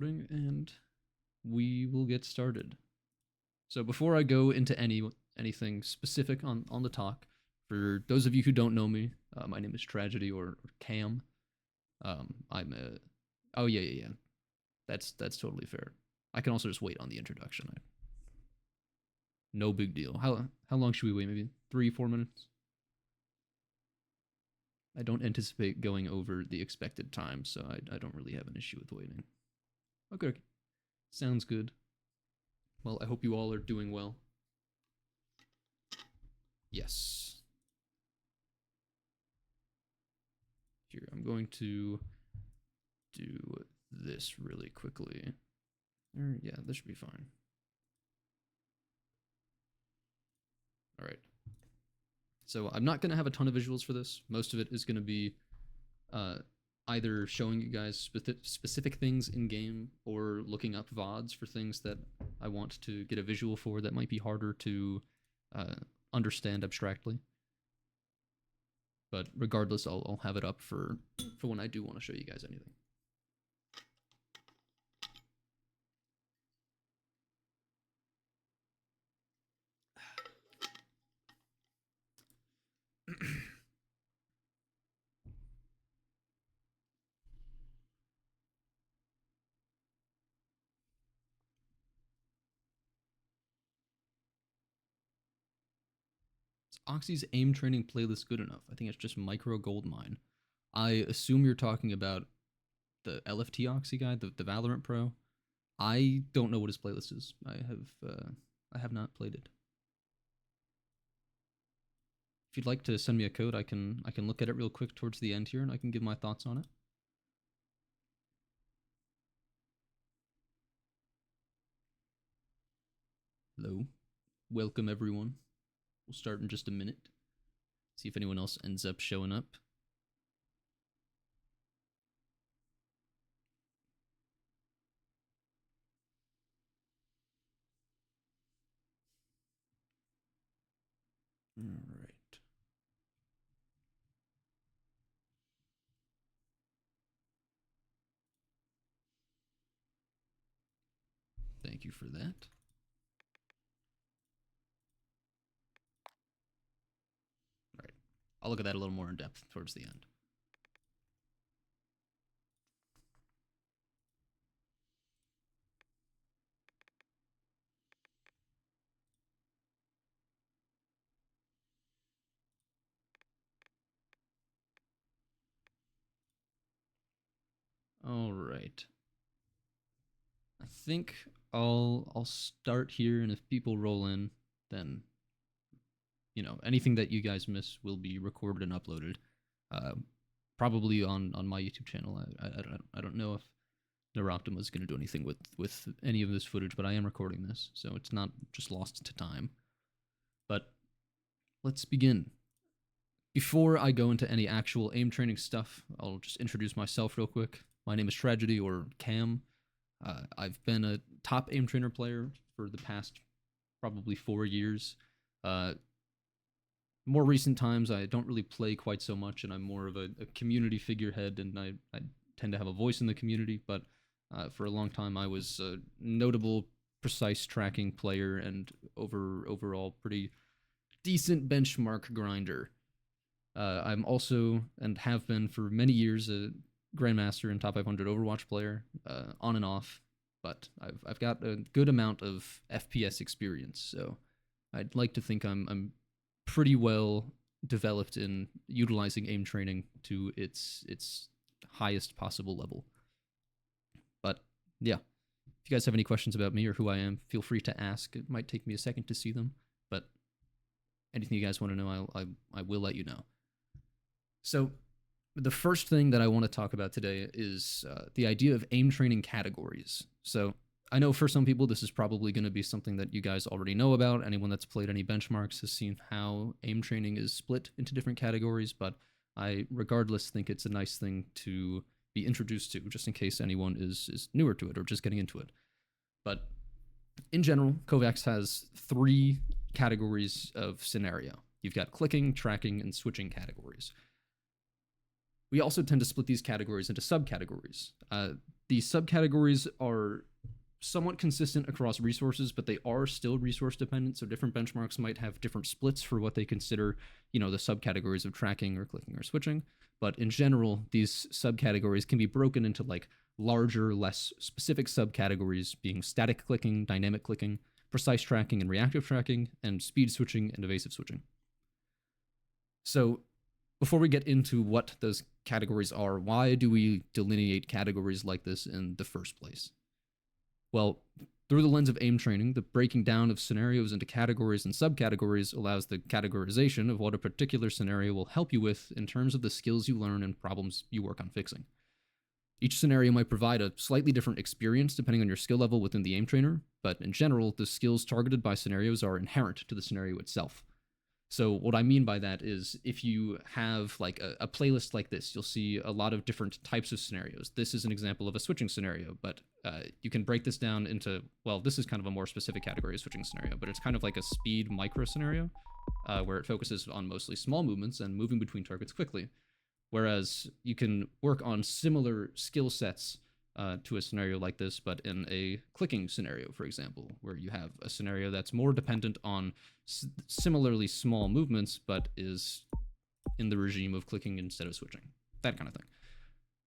And we will get started. So before I go into anything specific on the talk, for those of you who don't know me, my name is Tragedy or Cam. I'm a oh yeah. That's totally fair. I can also just wait on the introduction. No big deal. How long should we wait? Maybe 3-4 minutes. I don't anticipate going over the expected time, so I don't really have an issue with waiting. Okay, sounds good. Well, I hope you all are doing well. Yes. Here, I'm going to do this really quickly. Yeah, this should be fine. All right. So I'm not going to have a ton of visuals for this. Most of it is going to be either showing you guys specific things in game or looking up VODs for things that I want to get a visual for that might be harder to understand abstractly. But regardless, I'll have it up for when I do want to show you guys anything. Oxy's aim training playlist good enough? I think it's just Micro Goldmine. I assume you're talking about the LFT Oxy guy, the Valorant Pro. I don't know what his playlist is. I have not played it. If you'd like to send me a code, I can look at it real quick towards the end here, and I can give my thoughts on it. Hello, welcome everyone. We'll start in just a minute. See if anyone else ends up showing up. All right. Thank you for that. All right. I'll look at that a little more in depth towards the end. All right. I think I'll start here, and if people roll in, then anything that you guys miss will be recorded and uploaded, probably on my YouTube channel. I don't know if Neuroptima is going to do anything with any of this footage, but I am recording this, so it's not just lost to time. But let's begin. Before I go into any actual aim training stuff, I'll just introduce myself real quick. My name is Tragedy, or Cam. I've been a top aim trainer player for the past probably 4 years. More recent times, I don't really play quite so much, and I'm more of a community figurehead, and I tend to have a voice in the community, but for a long time, I was a notable precise tracking player and overall pretty decent benchmark grinder. I'm also, and have been for many years, a Grandmaster and top 500 Overwatch player, on and off, but I've got a good amount of FPS experience, so I'd like to think I'm pretty well developed in utilizing aim training to its highest possible level. But yeah, if you guys have any questions about me or who I am, feel free to ask. It might take me a second to see them, but anything you guys want to know, I will let you know. So the first thing that I want to talk about today is the idea of aim training categories. So I know for some people this is probably going to be something that you guys already know about. Anyone that's played any benchmarks has seen how aim training is split into different categories, but I regardless think it's a nice thing to be introduced to, just in case anyone is newer to it or just getting into it. But in general, Kovacs has 3 categories of scenario. You've got clicking, tracking, and switching categories. We also tend to split these categories into subcategories. the subcategories are somewhat consistent across resources, but they are still resource dependent. So different benchmarks might have different splits for what they consider, the subcategories of tracking or clicking or switching. But in general, these subcategories can be broken into like larger, less specific subcategories, being static clicking, dynamic clicking, precise tracking and reactive tracking, and speed switching and evasive switching. So before we get into what those categories are, why do we delineate categories like this in the first place? Well, through the lens of aim training, the breaking down of scenarios into categories and subcategories allows the categorization of what a particular scenario will help you with in terms of the skills you learn and problems you work on fixing. Each scenario might provide a slightly different experience depending on your skill level within the aim trainer, but in general, the skills targeted by scenarios are inherent to the scenario itself. So what I mean by that is if you have like a playlist like this, you'll see a lot of different types of scenarios. This is an example of a switching scenario, but you can break this down into, well, this is kind of a more specific category of switching scenario, but it's kind of like a speed micro scenario where it focuses on mostly small movements and moving between targets quickly. Whereas you can work on similar skill sets to a scenario like this, but in a clicking scenario, for example, where you have a scenario that's more dependent on similarly small movements, but is in the regime of clicking instead of switching, that kind of thing.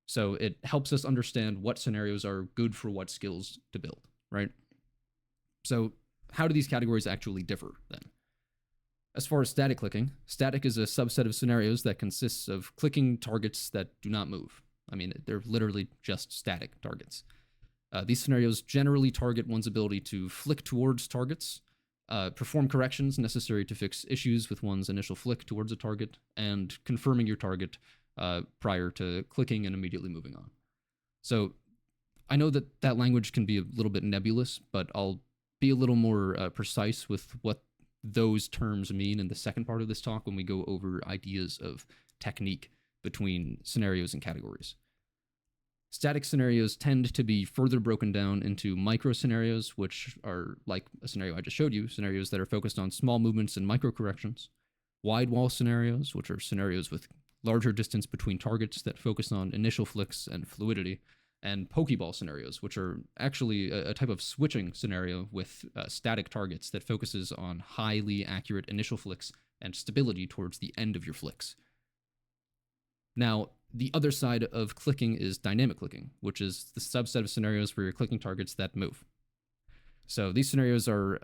So it helps us understand what scenarios are good for what skills to build, right? So how do these categories actually differ then? As far as static clicking, static is a subset of scenarios that consists of clicking targets that do not move. I mean, they're literally just static targets. These scenarios generally target one's ability to flick towards targets, perform corrections necessary to fix issues with one's initial flick towards a target, and confirming your target prior to clicking and immediately moving on. So I know that language can be a little bit nebulous, but I'll be a little more precise with what those terms mean in the second part of this talk when we go over ideas of technique between scenarios and categories. Static scenarios tend to be further broken down into micro scenarios, which are like a scenario I just showed you, scenarios that are focused on small movements and micro corrections. Wide wall scenarios, which are scenarios with larger distance between targets that focus on initial flicks and fluidity. And Pokeball scenarios, which are actually a type of switching scenario with static targets that focuses on highly accurate initial flicks and stability towards the end of your flicks. Now, the other side of clicking is dynamic clicking, which is the subset of scenarios where you're clicking targets that move. So these scenarios are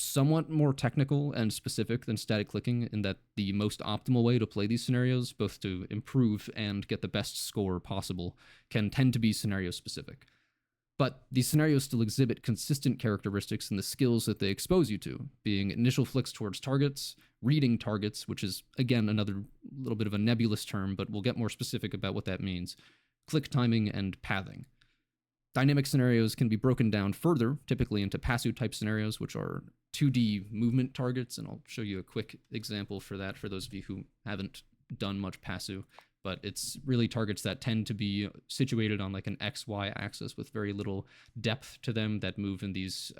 somewhat more technical and specific than static clicking in that the most optimal way to play these scenarios, both to improve and get the best score possible, can tend to be scenario specific. But these scenarios still exhibit consistent characteristics in the skills that they expose you to, being initial flicks towards targets, reading targets, which is, again, another little bit of a nebulous term, but we'll get more specific about what that means, click timing, and pathing. Dynamic scenarios can be broken down further, typically into passive type scenarios, which are 2D movement targets, and I'll show you a quick example for that for those of you who haven't done much passive, but it's really targets that tend to be situated on like an XY axis with very little depth to them that move in these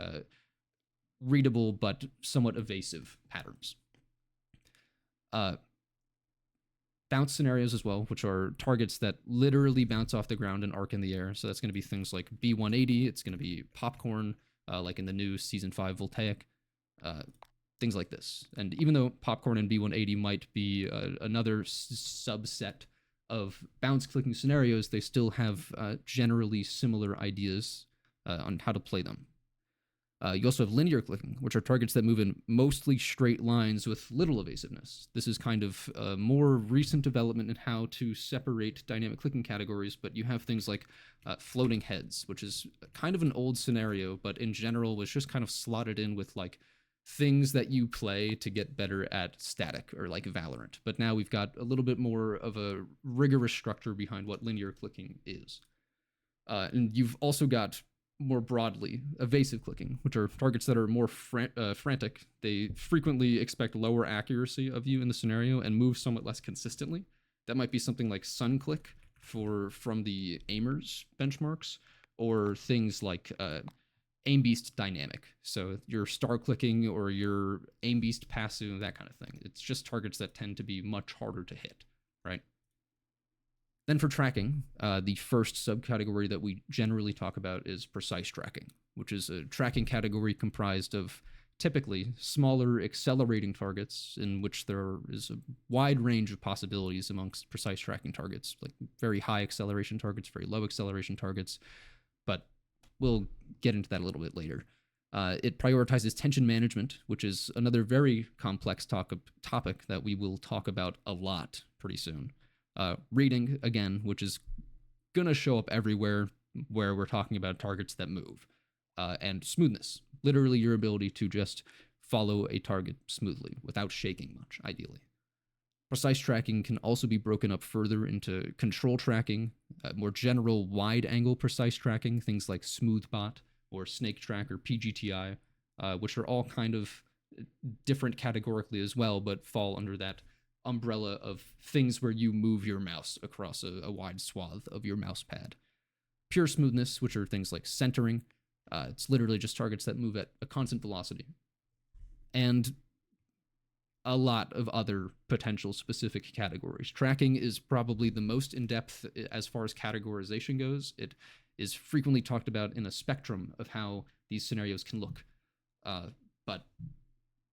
readable but somewhat evasive patterns. Bounce scenarios as well, which are targets that literally bounce off the ground and arc in the air. So that's going to be things like B180, it's going to be popcorn, like in the new Season 5 Voltaic, things like this. And even though popcorn and B180 might be another subset of bounce clicking scenarios, they still have generally similar ideas on how to play them. You also have linear clicking, which are targets that move in mostly straight lines with little evasiveness. This is kind of a more recent development in how to separate dynamic clicking categories, but you have things like floating heads, which is kind of an old scenario, but in general was just kind of slotted in with like things that you play to get better at static or like Valorant. But now we've got a little bit more of a rigorous structure behind what linear clicking is. And you've also got more broadly evasive clicking, which are targets that are more frantic. They frequently expect lower accuracy of you in the scenario and move somewhat less consistently. That might be something like sun click from the aimers benchmarks, or things like aim beast dynamic. So your star clicking or your aim beast passive, that kind of thing. It's just targets that tend to be much harder to hit, right? Then for tracking, the first subcategory that we generally talk about is precise tracking, which is a tracking category comprised of typically smaller accelerating targets in which there is a wide range of possibilities amongst precise tracking targets, like very high acceleration targets, very low acceleration targets, but we'll get into that a little bit later. It prioritizes tension management, which is another very complex topic that we will talk about a lot pretty soon. Reading, again, which is going to show up everywhere where we're talking about targets that move. And smoothness, literally your ability to just follow a target smoothly without shaking much, ideally. Precise tracking can also be broken up further into control tracking, more general wide-angle precise tracking, things like SmoothBot or Snake Track or PGTI, which are all kind of different categorically as well, but fall under that umbrella of things where you move your mouse across a wide swath of your mouse pad. Pure smoothness, which are things like centering. It's literally just targets that move at a constant velocity. And a lot of other potential specific categories. Tracking is probably the most in-depth as far as categorization goes. It is frequently talked about in a spectrum of how these scenarios can look. But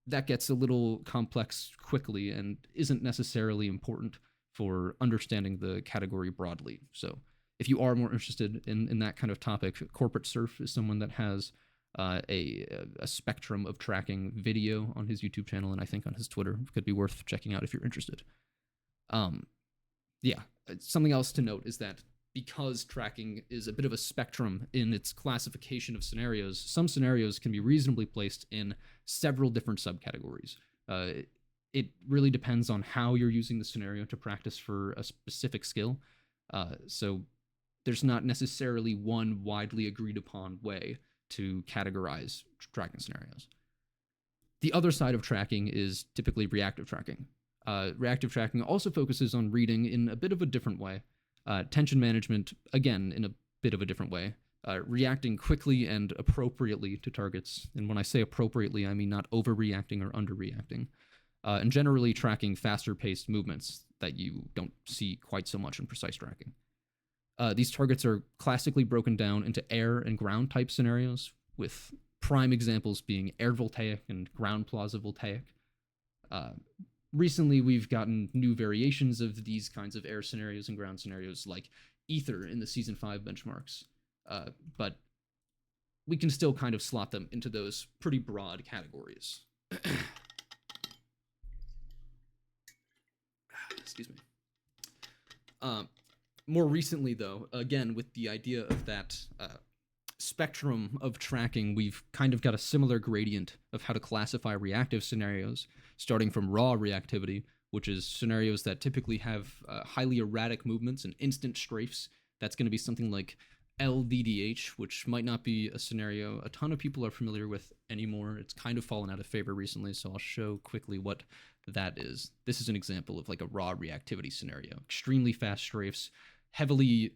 that gets a little complex quickly and isn't necessarily important for understanding the category broadly. So if you are more interested in that kind of topic, Corporate Surf is someone that has a spectrum of tracking video on his YouTube channel, and I think on his Twitter. It could be worth checking out if you're interested. Yeah, something else to note is that because tracking is a bit of a spectrum in its classification of scenarios, some scenarios can be reasonably placed in several different subcategories. It really depends on how you're using the scenario to practice for a specific skill. So there's not necessarily one widely agreed upon way to categorize tracking scenarios. The other side of tracking is typically reactive tracking. Reactive tracking also focuses on reading in a bit of a different way. Tension management, again, in a bit of a different way. Reacting quickly and appropriately to targets. And when I say appropriately, I mean not overreacting or underreacting. And generally tracking faster-paced movements that you don't see quite so much in precise tracking. These targets are classically broken down into air and ground type scenarios, with prime examples being air voltaic and ground plaza voltaic. Recently, we've gotten new variations of these kinds of air scenarios and ground scenarios, like Ether in the Season 5 benchmarks. But we can still kind of slot them into those pretty broad categories. Excuse me. More recently, though, again, with the idea of that spectrum of tracking, we've kind of got a similar gradient of how to classify reactive scenarios, starting from raw reactivity, which is scenarios that typically have highly erratic movements and instant strafes. That's going to be something like LDDH, which might not be a scenario a ton of people are familiar with anymore. It's kind of fallen out of favor recently, so I'll show quickly what that is. This is an example of like a raw reactivity scenario. Extremely fast strafes, heavily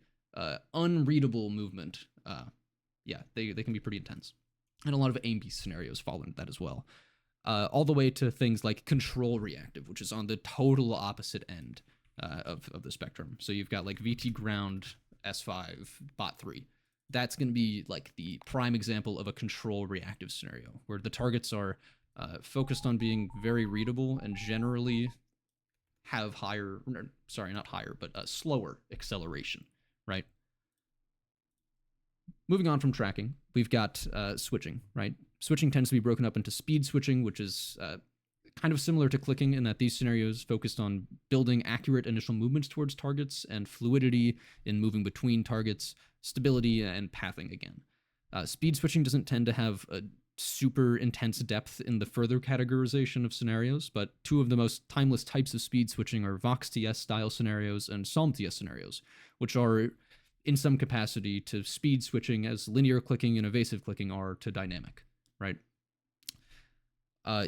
unreadable movement. Yeah, they can be pretty intense. And a lot of aim-based scenarios fall into that as well. All the way to things like control reactive, which is on the total opposite end of the spectrum. So you've got like VT ground, S5, bot 3. That's going to be like the prime example of a control reactive scenario, where the targets are focused on being very readable and generally have higher, sorry, not higher, but slower acceleration, right? Moving on from tracking, we've got switching, right? Switching tends to be broken up into speed switching, which is kind of similar to clicking in that these scenarios focused on building accurate initial movements towards targets and fluidity in moving between targets, stability, and pathing again. Speed switching doesn't tend to have a super intense depth in the further categorization of scenarios, but two of the most timeless types of speed switching are VoxTS style scenarios and SalmTS scenarios, which are in some capacity to speed switching as linear clicking and evasive clicking are to dynamic, right?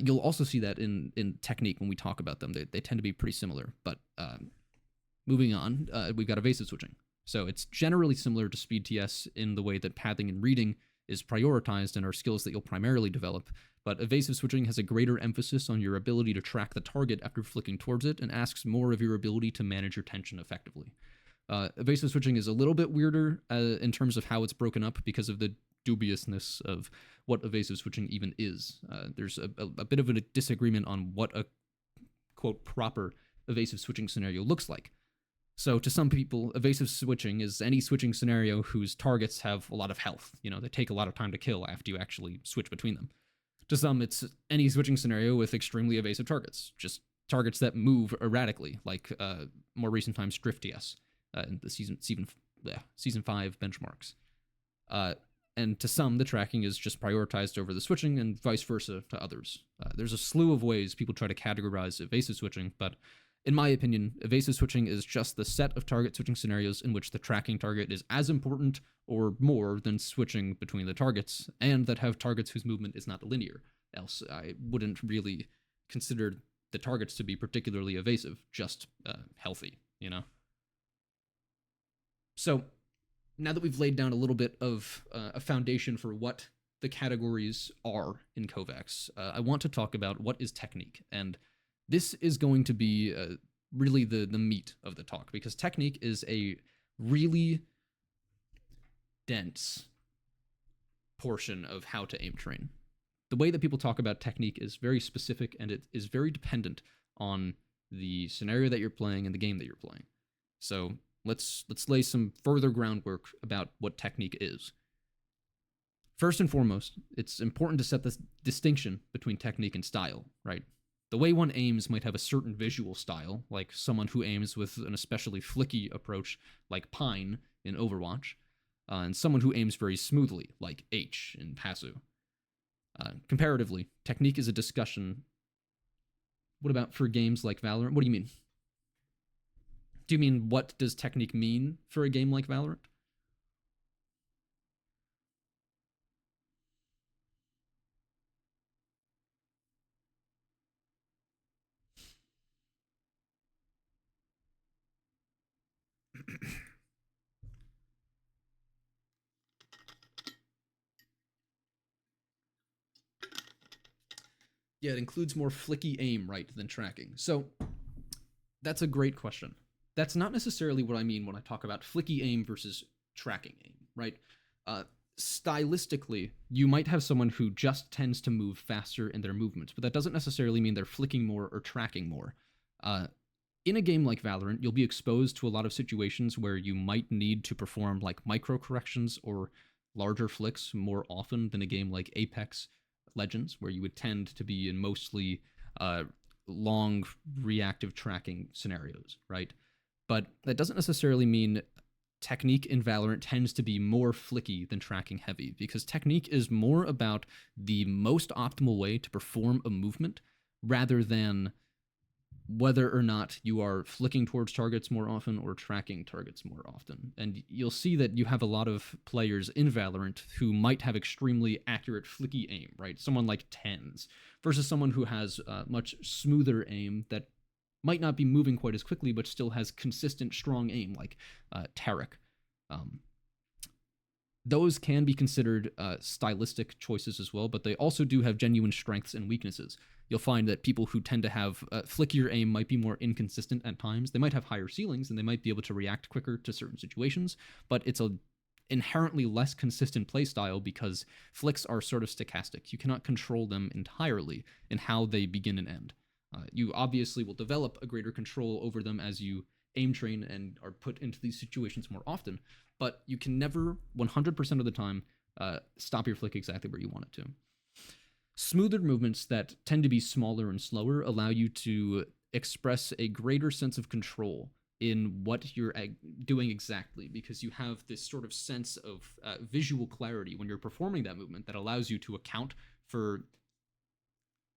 You'll also see that in technique when we talk about them. They tend to be pretty similar, but moving on, we've got evasive switching. So it's generally similar to speed TS in the way that pathing and reading is prioritized and are skills that you'll primarily develop, but evasive switching has a greater emphasis on your ability to track the target after flicking towards it and asks more of your ability to manage your tension effectively. Evasive switching is a little bit weirder in terms of how it's broken up because of the dubiousness of what evasive switching even is. There's a bit of a disagreement on what a quote proper evasive switching scenario looks like. So to some people, evasive switching is any switching scenario whose targets have a lot of health. They take a lot of time to kill after you actually switch between them. To some, it's any switching scenario with extremely evasive targets, just targets that move erratically, like more recent times Drift DS in the season 5 benchmarks. And to some, the tracking is just prioritized over the switching, and vice versa to others. There's a slew of ways people try to categorize evasive switching, but in my opinion, evasive switching is just the set of target switching scenarios in which the tracking target is as important or more than switching between the targets, and that have targets whose movement is not linear. Else, I wouldn't really consider the targets to be particularly evasive, just healthy, So, now that we've laid down a little bit of a foundation for what the categories are in Kovacs, I want to talk about what is technique. And this is going to be really the meat of the talk, because technique is a really dense portion of how to aim train. The way that people talk about technique is very specific, and it is very dependent on the scenario that you're playing and the game that you're playing. So let's lay some further groundwork about what technique is. First and foremost, it's important to set this distinction between technique and style, right? The way one aims might have a certain visual style, like someone who aims with an especially flicky approach, like Pine in Overwatch, and someone who aims very smoothly, like H in Pasu. Comparatively, technique is a discussion. What about for games like Valorant? What do you mean? Do you mean what does technique mean for a game like Valorant? Yeah, it includes more flicky aim, right, than tracking. So that's a great question. That's not necessarily what I mean when I talk about flicky aim versus tracking aim, right? Stylistically, you might have someone who just tends to move faster in their movements, but that doesn't necessarily mean they're flicking more or tracking more. In a game like Valorant, you'll be exposed to a lot of situations where you might need to perform like micro corrections or larger flicks more often than a game like Apex Legends, where you would tend to be in mostly long reactive tracking scenarios, right? But that doesn't necessarily mean technique in Valorant tends to be more flicky than tracking heavy, because technique is more about the most optimal way to perform a movement rather than whether or not you are flicking towards targets more often or tracking targets more often. And you'll see that you have a lot of players in Valorant who might have extremely accurate flicky aim, right? Someone like Tens versus someone who has much smoother aim that might not be moving quite as quickly, but still has consistent, strong aim, like Tarek. Those can be considered stylistic choices as well, but they also do have genuine strengths and weaknesses. You'll find that people who tend to have flickier aim might be more inconsistent at times. They might have higher ceilings, and they might be able to react quicker to certain situations, but it's a inherently less consistent playstyle because flicks are sort of stochastic. You cannot control them entirely in how they begin and end. You obviously will develop a greater control over them as you aim train and are put into these situations more often, but you can never 100% of the time stop your flick exactly where you want it to. Smoother movements that tend to be smaller and slower allow you to express a greater sense of control in what you're doing exactly, because you have this sort of sense of visual clarity when you're performing that movement that allows you to account for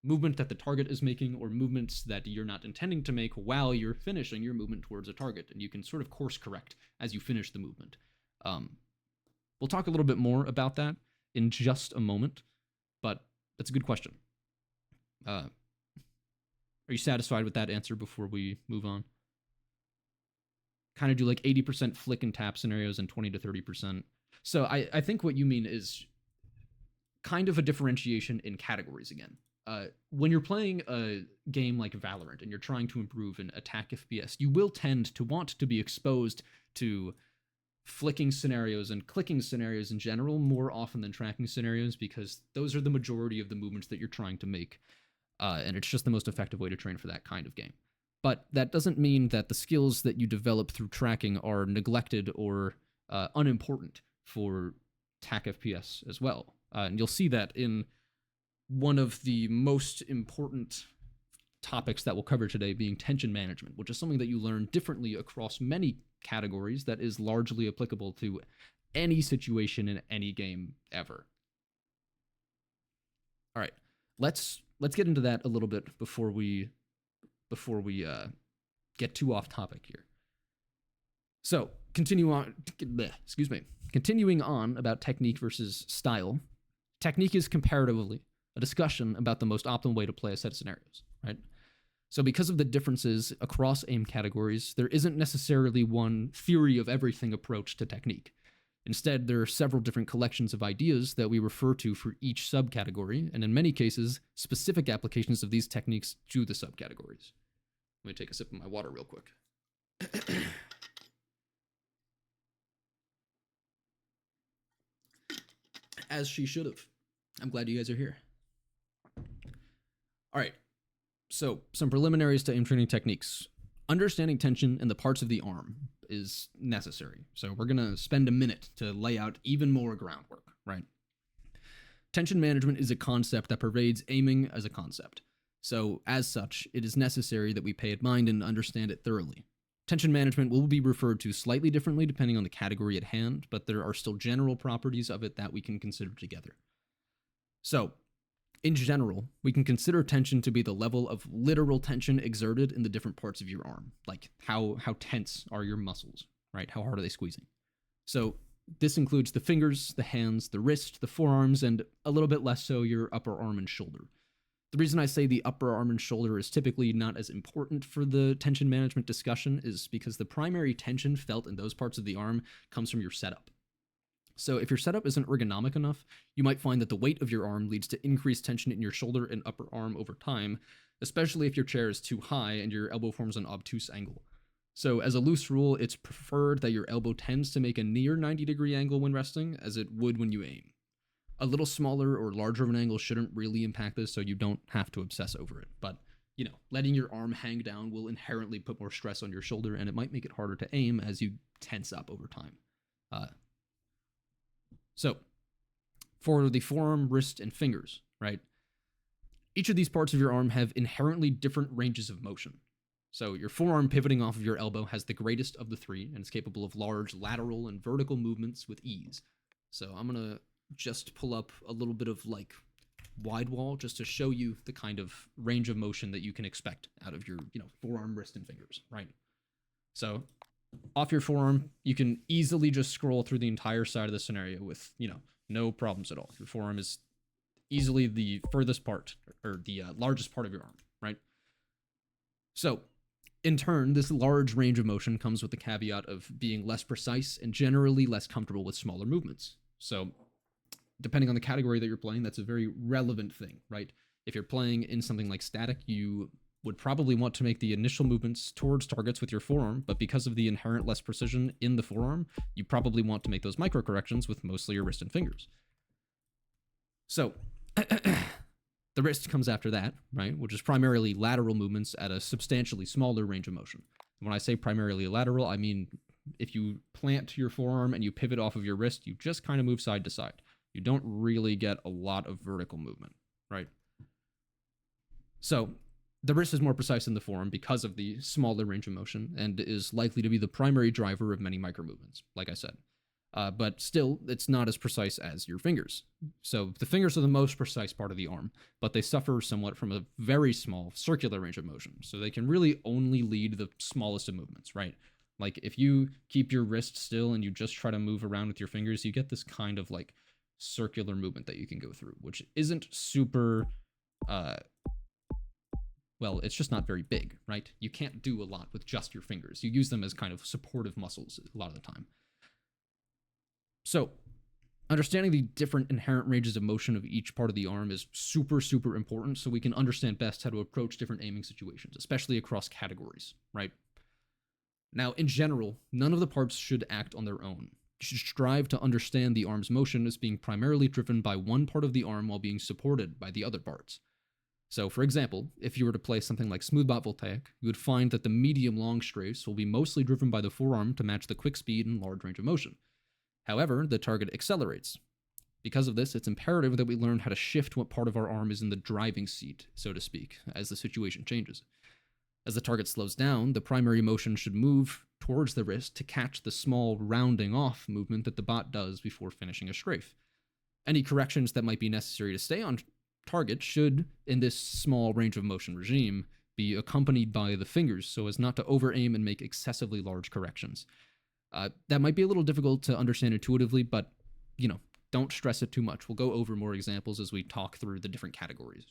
movement that the target is making or movements that you're not intending to make while you're finishing your movement towards a target, and you can sort of course correct as you finish the movement. We'll talk a little bit more about that in just a moment, but that's a good question. Are you satisfied with that answer before we move on? Kind of do like 80% flick and tap scenarios and 20 to 30%. So I think what you mean is kind of a differentiation in categories again. When you're playing a game like Valorant and you're trying to improve in attack FPS, you will tend to want to be exposed to flicking scenarios and clicking scenarios in general more often than tracking scenarios, because those are the majority of the movements that you're trying to make. And it's just the most effective way to train for that kind of game. But that doesn't mean that the skills that you develop through tracking are neglected or unimportant for TAC FPS as well. And you'll see that in one of the most important topics that we'll cover today, being tension management, which is something that you learn differently across many categories that is largely applicable to any situation in any game ever. All right, let's get into that a little bit before we get too off topic here. So, continuing on about technique versus style. Technique is comparatively a discussion about the most optimal way to play a set of scenarios, right? So because of the differences across aim categories, there isn't necessarily one theory of everything approach to technique. Instead, there are several different collections of ideas that we refer to for each subcategory, and in many cases, specific applications of these techniques to the subcategories. Let me take a sip of my water real quick. As she should have. I'm glad you guys are here. All right. So, some preliminaries to aim training techniques. Understanding tension in the parts of the arm is necessary. So, we're going to spend a minute to lay out even more groundwork, right? Tension management is a concept that pervades aiming as a concept. So, as such, it is necessary that we pay it mind and understand it thoroughly. Tension management will be referred to slightly differently depending on the category at hand, but there are still general properties of it that we can consider together. So, in general, we can consider tension to be the level of literal tension exerted in the different parts of your arm. Like how tense are your muscles, right? How hard are they squeezing? So this includes the fingers, the hands, the wrist, the forearms, and a little bit less so your upper arm and shoulder. The reason I say the upper arm and shoulder is typically not as important for the tension management discussion is because the primary tension felt in those parts of the arm comes from your setup. So if your setup isn't ergonomic enough, you might find that the weight of your arm leads to increased tension in your shoulder and upper arm over time, especially if your chair is too high and your elbow forms an obtuse angle. So as a loose rule, it's preferred that your elbow tends to make a near 90-degree angle when resting, as it would when you aim. A little smaller or larger of an angle shouldn't really impact this, so you don't have to obsess over it. But, letting your arm hang down will inherently put more stress on your shoulder, and it might make it harder to aim as you tense up over time. So, for the forearm, wrist, and fingers, right? Each of these parts of your arm have inherently different ranges of motion. So, your forearm pivoting off of your elbow has the greatest of the three, and is capable of large lateral and vertical movements with ease. So, I'm going to just pull up a little bit of wide wall just to show you the kind of range of motion that you can expect out of your, forearm, wrist, and fingers, right? So, off your forearm, you can easily just scroll through the entire side of the scenario with, no problems at all. Your forearm is easily the furthest part, or the largest part of your arm, right? So, in turn, this large range of motion comes with the caveat of being less precise and generally less comfortable with smaller movements. So, depending on the category that you're playing, that's a very relevant thing, right? If you're playing in something like static, you would probably want to make the initial movements towards targets with your forearm, but because of the inherent less precision in the forearm, you probably want to make those micro corrections with mostly your wrist and fingers. So, the wrist comes after that, right? Which is primarily lateral movements at a substantially smaller range of motion. When I say primarily lateral, I mean if you plant your forearm and you pivot off of your wrist, you just kind of move side to side. You don't really get a lot of vertical movement, right? So, the wrist is more precise than the forearm because of the smaller range of motion and is likely to be the primary driver of many micromovements, like I said. But still, it's not as precise as your fingers. So the fingers are the most precise part of the arm, but they suffer somewhat from a very small circular range of motion. So they can really only lead the smallest of movements, right? Like if you keep your wrist still and you just try to move around with your fingers, you get this kind of circular movement that you can go through, which isn't super... well, it's just not very big, right? You can't do a lot with just your fingers. You use them as kind of supportive muscles a lot of the time. So, understanding the different inherent ranges of motion of each part of the arm is super, super important so we can understand best how to approach different aiming situations, especially across categories, right? Now, in general, none of the parts should act on their own. You should strive to understand the arm's motion as being primarily driven by one part of the arm while being supported by the other parts. So, for example, if you were to play something like Smoothbot Voltaic, you would find that the medium-long strafes will be mostly driven by the forearm to match the quick speed and large range of motion. However, the target accelerates. Because of this, it's imperative that we learn how to shift what part of our arm is in the driving seat, so to speak, as the situation changes. As the target slows down, the primary motion should move towards the wrist to catch the small rounding off movement that the bot does before finishing a strafe. Any corrections that might be necessary to stay on target should, in this small range of motion regime, be accompanied by the fingers so as not to over-aim and make excessively large corrections. That might be a little difficult to understand intuitively, but, don't stress it too much. We'll go over more examples as we talk through the different categories.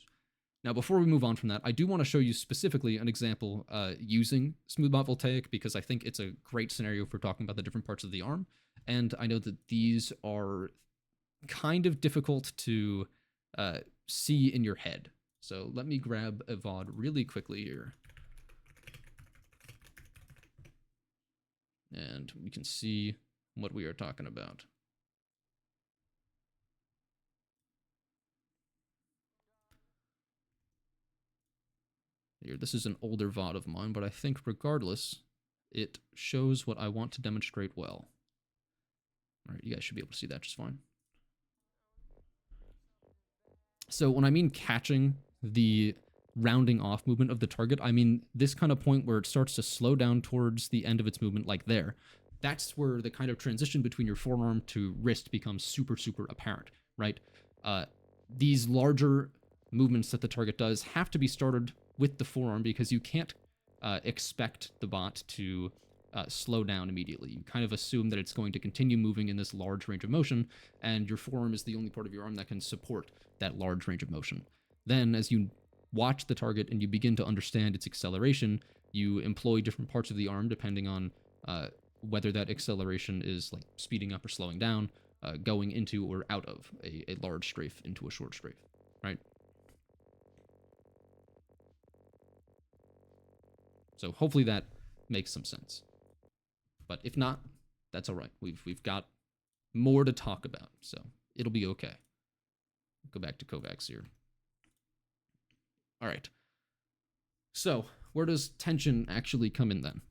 Now, before we move on from that, I do want to show you specifically an example using Smoothbot Voltaic, because I think it's a great scenario for talking about the different parts of the arm, and I know that these are kind of difficult to see in your head. So let me grab a VOD really quickly here. And we can see what we are talking about. Here, this is an older VOD of mine, but I think regardless, it shows what I want to demonstrate well. All right, you guys should be able to see that just fine. So when I mean catching the rounding off movement of the target, I mean this kind of point where it starts to slow down towards the end of its movement, like there. That's where the kind of transition between your forearm to wrist becomes super, super apparent, right? These larger movements that the target does have to be started with the forearm because you can't expect the bot to slow down immediately. You kind of assume that it's going to continue moving in this large range of motion, and your forearm is the only part of your arm that can support that large range of motion. Then, as you watch the target and you begin to understand its acceleration, you employ different parts of the arm depending on whether that acceleration is like speeding up or slowing down, going into or out of a large strafe into a short strafe, right? So hopefully that makes some sense. But if not, that's all right. We've got more to talk about, so it'll be okay. Go back to Kovacs here. All right. So where does tension actually come in then?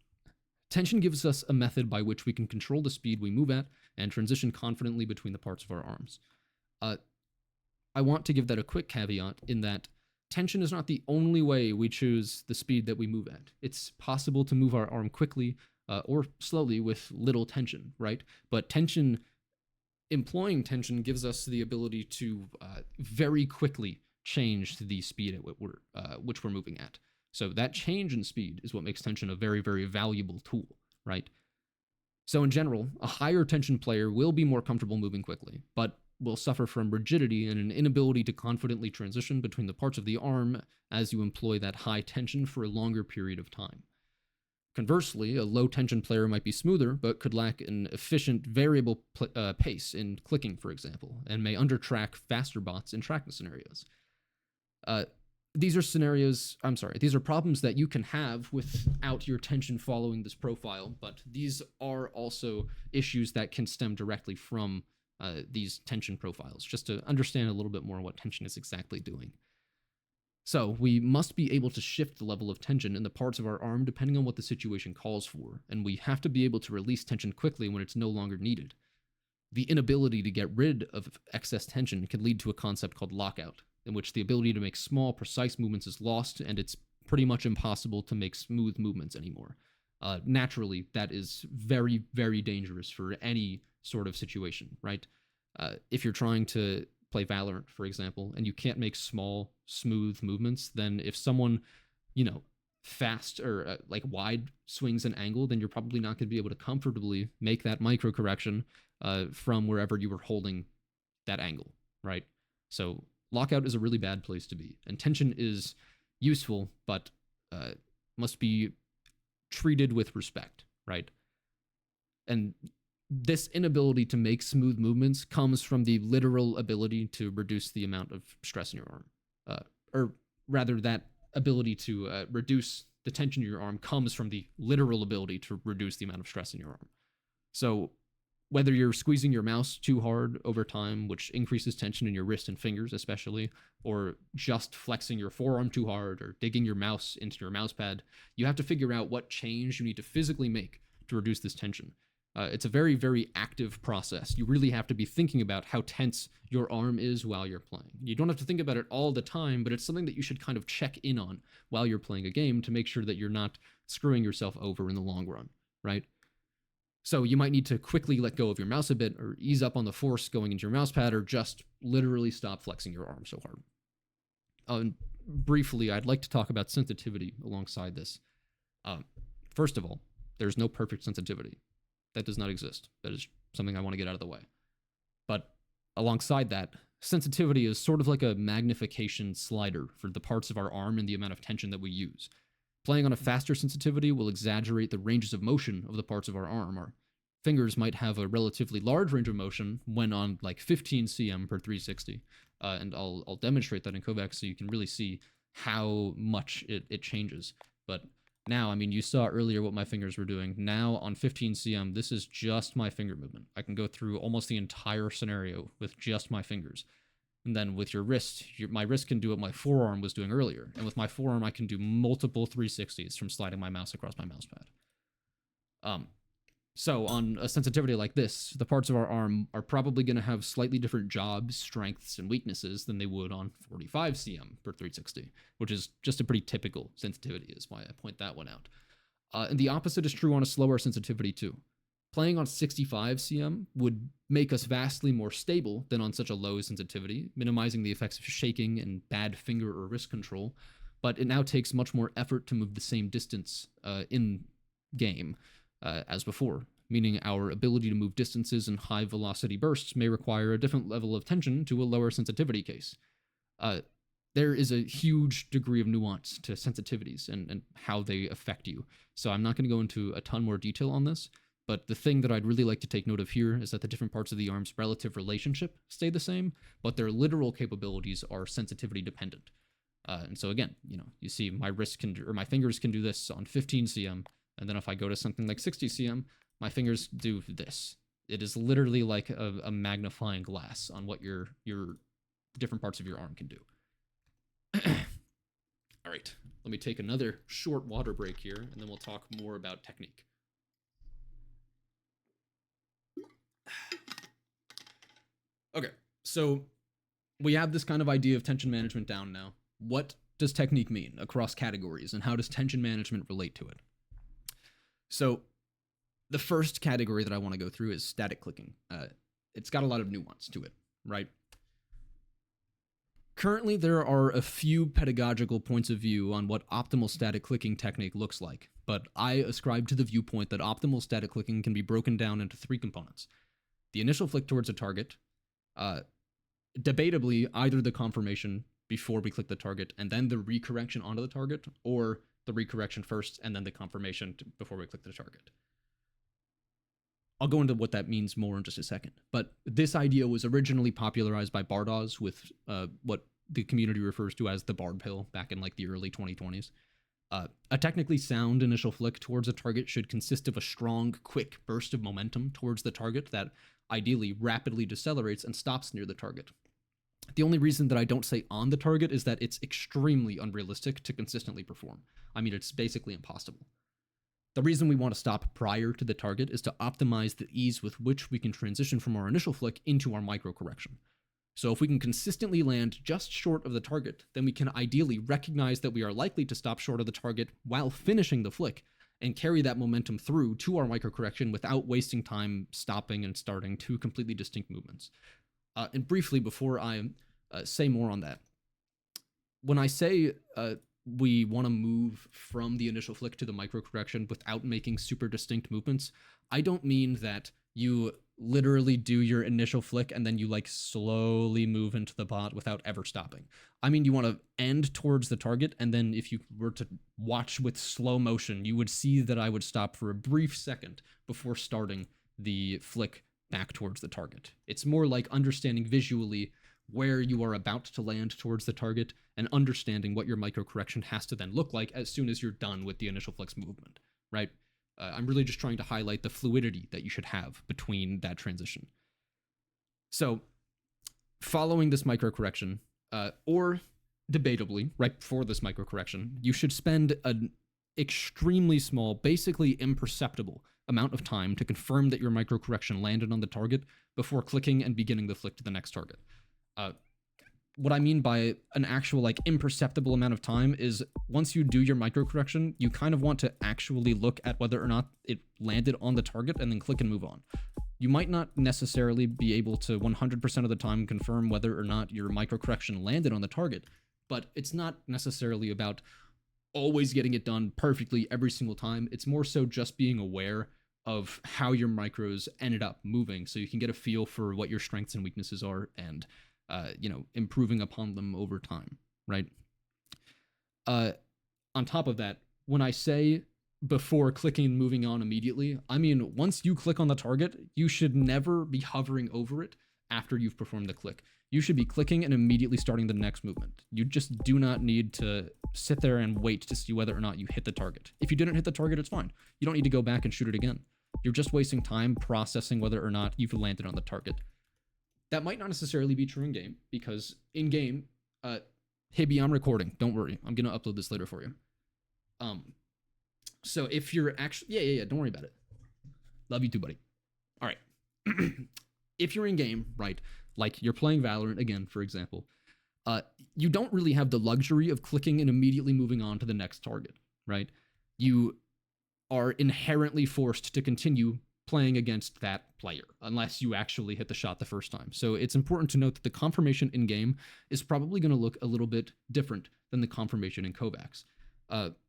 Tension gives us a method by which we can control the speed we move at and transition confidently between the parts of our arms. I want to give that a quick caveat in that tension is not the only way we choose the speed that we move at. It's possible to move our arm quickly or slowly with little tension, right? But employing tension gives us the ability to very quickly change the speed at which we're moving at. So that change in speed is what makes tension a very, very valuable tool, right? So in general, a higher tension player will be more comfortable moving quickly, but will suffer from rigidity and an inability to confidently transition between the parts of the arm as you employ that high tension for a longer period of time. Conversely, a low tension player might be smoother, but could lack an efficient variable pace in clicking, for example, and may undertrack faster bots in tracking scenarios. These are problems that you can have without your tension following this profile, but these are also issues that can stem directly from these tension profiles, just to understand a little bit more what tension is exactly doing. So we must be able to shift the level of tension in the parts of our arm depending on what the situation calls for, and we have to be able to release tension quickly when it's no longer needed. The inability to get rid of excess tension can lead to a concept called lockout, in which the ability to make small, precise movements is lost, and it's pretty much impossible to make smooth movements anymore. Naturally, that is very, very dangerous for any sort of situation, right? If you're trying to play Valorant, for example, and you can't make small, smooth movements, then if someone, fast or wide swings an angle, then you're probably not going to be able to comfortably make that micro correction from wherever you were holding that angle, right? So lockout is a really bad place to be, and tension is useful, but must be treated with respect, right? And this inability to make smooth movements comes from the literal ability to reduce the amount of stress in your arm, or rather that ability to reduce the tension in your arm comes from the literal ability to reduce the amount of stress in your arm. So whether you're squeezing your mouse too hard over time, which increases tension in your wrist and fingers especially, or just flexing your forearm too hard or digging your mouse into your mouse pad, you have to figure out what change you need to physically make to reduce this tension. It's a very, very active process. You really have to be thinking about how tense your arm is while you're playing. You don't have to think about it all the time, but it's something that you should kind of check in on while you're playing a game to make sure that you're not screwing yourself over in the long run, right? So you might need to quickly let go of your mouse a bit, or ease up on the force going into your mouse pad, or just literally stop flexing your arm so hard. And briefly, I'd like to talk about sensitivity alongside this. First of all, there's no perfect sensitivity. That does not exist. That is something I want to get out of the way. But alongside that, sensitivity is sort of like a magnification slider for the parts of our arm and the amount of tension that we use. Playing on a faster sensitivity will exaggerate the ranges of motion of the parts of our arm. Our fingers might have a relatively large range of motion when on like 15 cm per 360. And I'll demonstrate that in Kovacs so you can really see how much it changes. But now, I mean, you saw earlier what my fingers were doing. Now on 15 cm, this is just my finger movement. I can go through almost the entire scenario with just my fingers. And then with your wrist, my wrist can do what my forearm was doing earlier. And with my forearm, I can do multiple 360s from sliding my mouse across my mouse pad. So on a sensitivity like this, the parts of our arm are probably going to have slightly different jobs, strengths, and weaknesses than they would on 45 cm per 360, which is just a pretty typical sensitivity, is why I point that one out. And the opposite is true on a slower sensitivity too. Playing on 65 cm would make us vastly more stable than on such a low sensitivity, minimizing the effects of shaking and bad finger or wrist control, but it now takes much more effort to move the same distance in game as before, meaning our ability to move distances in high velocity bursts may require a different level of tension to a lower sensitivity case. There is a huge degree of nuance to sensitivities and how they affect you, so I'm not going to go into a ton more detail on this. But the thing that I'd really like to take note of here is that the different parts of the arm's relative relationship stay the same, but their literal capabilities are sensitivity dependent. And so again, you see my my fingers can do this on 15 cm, and then if I go to something like 60 cm, my fingers do this. It is literally like a magnifying glass on what your different parts of your arm can do. All right, let me take another short water break here, and then we'll talk more about technique. Okay, so we have this kind of idea of tension management down now. What does technique mean across categories, and how does tension management relate to it? So the first category that I want to go through is static clicking. It's got a lot of nuance to it, right? Currently, there are a few pedagogical points of view on what optimal static clicking technique looks like, but I ascribe to the viewpoint that optimal static clicking can be broken down into three components. The initial flick towards a target, debatably either the confirmation before we click the target and then the recorrection onto the target, or the recorrection first and then the confirmation before we click the target. I'll go into what that means more in just a second, but this idea was originally popularized by Bardoz with what the community refers to as the Bard pill back in like the early 2020s. A technically sound initial flick towards a target should consist of a strong, quick burst of momentum towards the target that ideally rapidly decelerates and stops near the target. The only reason that I don't say on the target is that it's extremely unrealistic to consistently perform. I mean, it's basically impossible. The reason we want to stop prior to the target is to optimize the ease with which we can transition from our initial flick into our micro correction. So if we can consistently land just short of the target, then we can ideally recognize that we are likely to stop short of the target while finishing the flick and carry that momentum through to our micro correction without wasting time stopping and starting two completely distinct movements. And briefly, before I say more on that, when I say we want to move from the initial flick to the micro correction without making super distinct movements, I don't mean that you literally do your initial flick and then you like slowly move into the bot without ever stopping. I mean, you want to end towards the target, and then if you were to watch with slow motion, you would see that I would stop for a brief second before starting the flick back towards the target. It's more like understanding visually where you are about to land towards the target, and understanding what your microcorrection has to then look like as soon as you're done with the initial flex movement, right? I'm really just trying to highlight the fluidity that you should have between that transition. So, following this microcorrection, or debatably, right before this microcorrection, you should spend an extremely small, basically imperceptible amount of time to confirm that your microcorrection landed on the target before clicking and beginning the flick to the next target. What I mean by an actual like imperceptible amount of time is once you do your microcorrection, you kind of want to actually look at whether or not it landed on the target and then click and move on. You might not necessarily be able to 100% of the time confirm whether or not your microcorrection landed on the target, but it's not necessarily about always getting it done perfectly every single time. It's more so just being aware of how your micros ended up moving so you can get a feel for what your strengths and weaknesses are and improving upon them over time, right? On top of that, when I say before clicking and moving on immediately, I mean once you click on the target, you should never be hovering over it after you've performed the click. You should be clicking and immediately starting the next movement. You just do not need to sit there and wait to see whether or not you hit the target. If you didn't hit the target, it's fine. You don't need to go back and shoot it again. You're just wasting time processing whether or not you've landed on the target. That might not necessarily be true in game, because in game, hey B, I'm recording. Don't worry. I'm going to upload this later for you. So if you're actually, yeah, don't worry about it. Love you too, buddy. All right. If you're in game, right, like you're playing Valorant again, for example, you don't really have the luxury of clicking and immediately moving on to the next target, right? You are inherently forced to continue playing against that player unless you actually hit the shot the first time. So it's important to note that the confirmation in game is probably going to look a little bit different than the confirmation in Kovacs.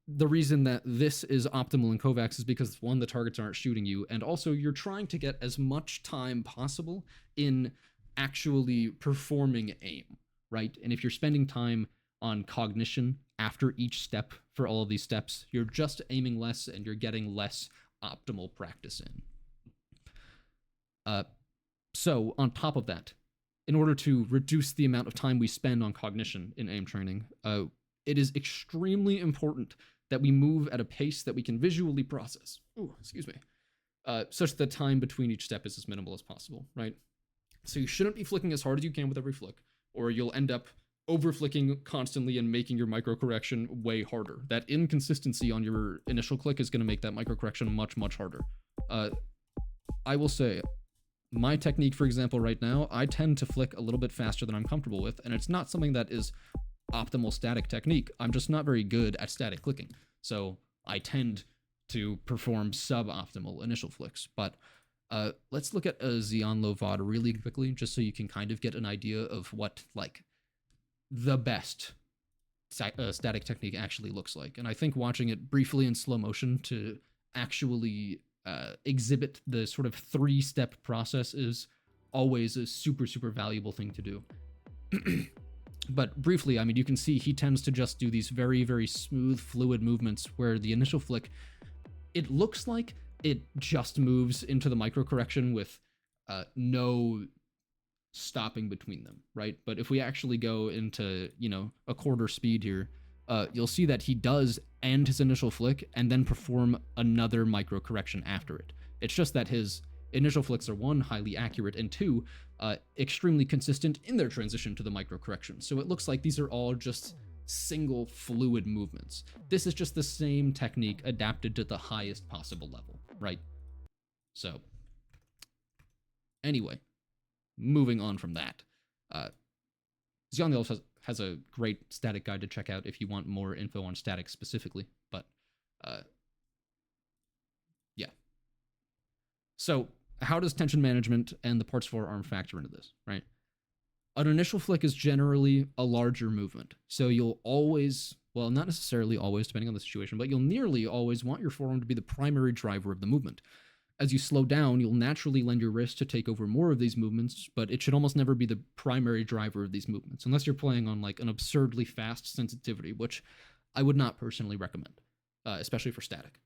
The reason that this is optimal in Kovacs is because, one, the targets aren't shooting you, and also you're trying to get as much time possible in actually performing aim, right? And if you're spending time on cognition after each step for all of these steps, you're just aiming less and you're getting less optimal practice in. So on top of that, in order to reduce the amount of time we spend on cognition in aim training, it is extremely important that we move at a pace that we can visually process. Such that the time between each step is as minimal as possible, right? So you shouldn't be flicking as hard as you can with every flick, or you'll end up over flicking constantly and making your microcorrection way harder. That inconsistency on your initial click is going to make that microcorrection much, much harder. I will say, my technique, for example, right now, I tend to flick a little bit faster than I'm comfortable with, and it's not something that is optimal static technique. I'm just not very good at static clicking, so I tend to perform suboptimal initial flicks. But let's look at a Xeon Low VOD really quickly, just so you can kind of get an idea of what like the best static technique actually looks like. And I think watching it briefly in slow motion to actually exhibit the sort of 3-step process is always a super, super valuable thing to do. But briefly, I mean, you can see he tends to just do these very, very smooth, fluid movements where the initial flick, it looks like it just moves into the microcorrection with no stopping between them, right? But if we actually go into, a quarter speed here, you'll see that he does end his initial flick and then perform another microcorrection after it. It's just that his initial flicks are, 1, highly accurate, and 2, extremely consistent in their transition to the microcorrection. So it looks like these are all just single fluid movements. This is just the same technique adapted to the highest possible level, right? So, anyway, moving on from that, Xeon has a great static guide to check out if you want more info on static specifically, but yeah. So how does tension management and the parts forearm factor into this, right? An initial flick is generally a larger movement, so you'll always, well, not necessarily always, depending on the situation, but you'll nearly always want your forearm to be the primary driver of the movement. As you slow down, you'll naturally lend your wrist to take over more of these movements, but it should almost never be the primary driver of these movements, unless you're playing on like an absurdly fast sensitivity, which I would not personally recommend, especially for static.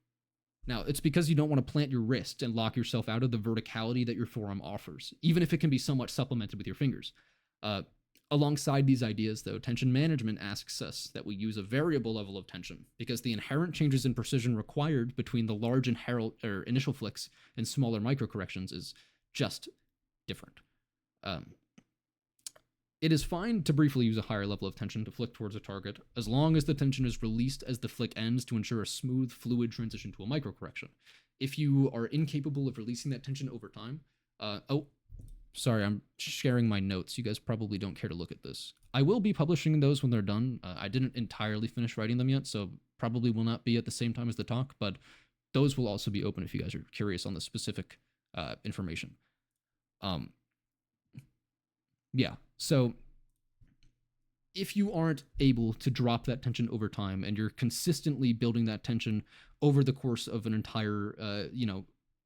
Now, it's because you don't want to plant your wrist and lock yourself out of the verticality that your forearm offers, even if it can be somewhat supplemented with your fingers. Alongside these ideas, though, tension management asks us that we use a variable level of tension because the inherent changes in precision required between the large initial flicks and smaller microcorrections is just different. It is fine to briefly use a higher level of tension to flick towards a target, as long as the tension is released as the flick ends to ensure a smooth, fluid transition to a microcorrection. If you are incapable of releasing that tension over time, sorry, I'm sharing my notes. You guys probably don't care to look at this. I will be publishing those when they're done. I didn't entirely finish writing them yet, so probably will not be at the same time as the talk, but those will also be open if you guys are curious on the specific information. Yeah, so if you aren't able to drop that tension over time and you're consistently building that tension over the course of an entire,